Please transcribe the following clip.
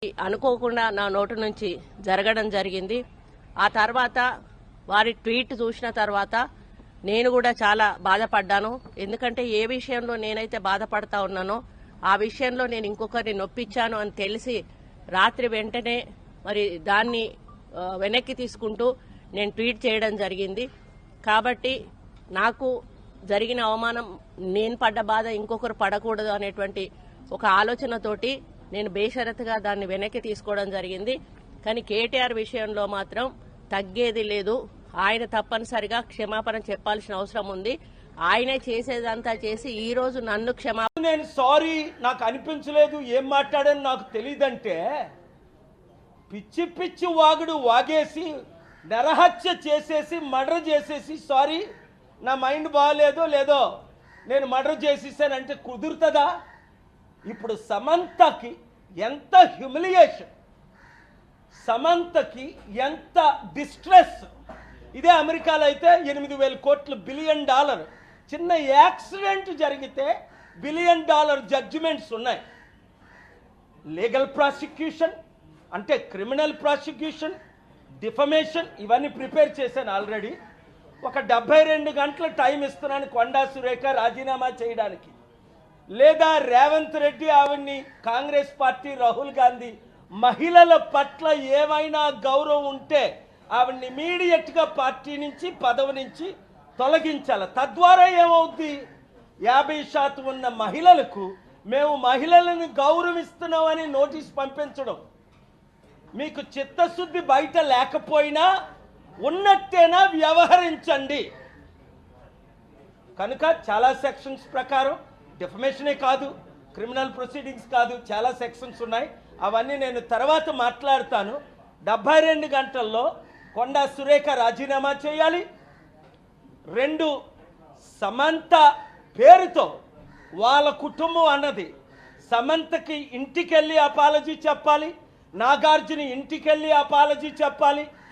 అనుకోకుండా నా నోటు నుంచి జరగడం జరిగింది. ఆ తర్వాత వారి ట్వీట్ చూసిన తర్వాత నేను కూడా చాలా బాధపడ్డాను. ఎందుకంటే ఏ విషయంలో నేనైతే బాధపడతా ఉన్నానో ఆ విషయంలో నేను ఇంకొకరిని నొప్పించాను అని తెలిసి రాత్రి వెంటనే మరి దాన్ని వెనక్కి తీసుకుంటూ నేను ట్వీట్ చేయడం జరిగింది. కాబట్టి నాకు జరిగిన అవమానం, నేను పడ్డ బాధ ఇంకొకరు పడకూడదు అనేటువంటి ఒక ఆలోచనతోటి నేను బేషరతుగా దాన్ని వెనక్కి తీసుకోవడం జరిగింది. కానీ కేటీఆర్ విషయంలో మాత్రం తగ్గేది లేదు. ఆయన తప్పనిసరిగా క్షమాపణ చెప్పాల్సిన అవసరం ఉంది. ఆయనే చేసేదంతా చేసి ఈ రోజు నన్ను నేను సారీ నాకు అనిపించలేదు, ఏం మాట్లాడని నాకు తెలియదంటే పిచ్చి పిచ్చి వాగుడు వాగేసి నరహత్య చేసేసి మర్డర్ చేసేసి సారీ నా మైండ్ బాగాలేదో లేదో నేను మర్డర్ చేసేసానంటే కుదురుతుందా? ఇప్పుడు సమంతకి ఎంత హ్యూమిలియేషన్, సమంతకి ఎంత డిస్ట్రెస్. ఇదే అమెరికాలో అయితే 8,000 కోట్లు $1 బిలియన్ చిన్న యాక్సిడెంట్ జరిగితే $1 బిలియన్ జడ్జిమెంట్స్ ఉన్నాయి. లీగల్ ప్రాసిక్యూషన్ అంటే క్రిమినల్ ప్రాసిక్యూషన్, డిఫమేషన్ ఇవన్నీ ప్రిపేర్ చేశాను ఆల్రెడీ. ఒక 72 గంటల టైం ఇస్తున్నాను కొండా సురేఖ రాజీనామా చేయడానికి. లేదా రేవంత్ రెడ్డి ఆవిడ్ని కాంగ్రెస్ పార్టీ రాహుల్ గాంధీ మహిళల పట్ల ఏమైనా గౌరవం ఉంటే ఆవిడ్ని ఇమీడియట్గా పార్టీ నుంచి పదవి నుంచి తొలగించాలి. తద్వారా ఏమవుద్ది, 50% ఉన్న మహిళలకు మేము మహిళలను గౌరవిస్తున్నామని నోటీస్ పంపించడం. మీకు చిత్తశుద్ధి బయట లేకపోయినా ఉన్నట్టేనా వ్యవహరించండి. కనుక చాలా సెక్షన్స్ ప్రకారం డిఫమేషనే కాదు, క్రిమినల్ ప్రొసీడింగ్స్ కాదు, చాలా సెక్షన్స్ ఉన్నాయి. అవన్నీ నేను తర్వాత మాట్లాడతాను. 72 గంటల్లో కొండా సురేఖ రాజీనామా చేయాలి. 2 సమంత పేరుతో వాళ్ళ కుటుంబం అన్నది సమంతకి ఇంటికెళ్ళి అపాలజీ చెప్పాలి, నాగార్జున ఇంటికెళ్ళి అపాలజీ చెప్పాలి.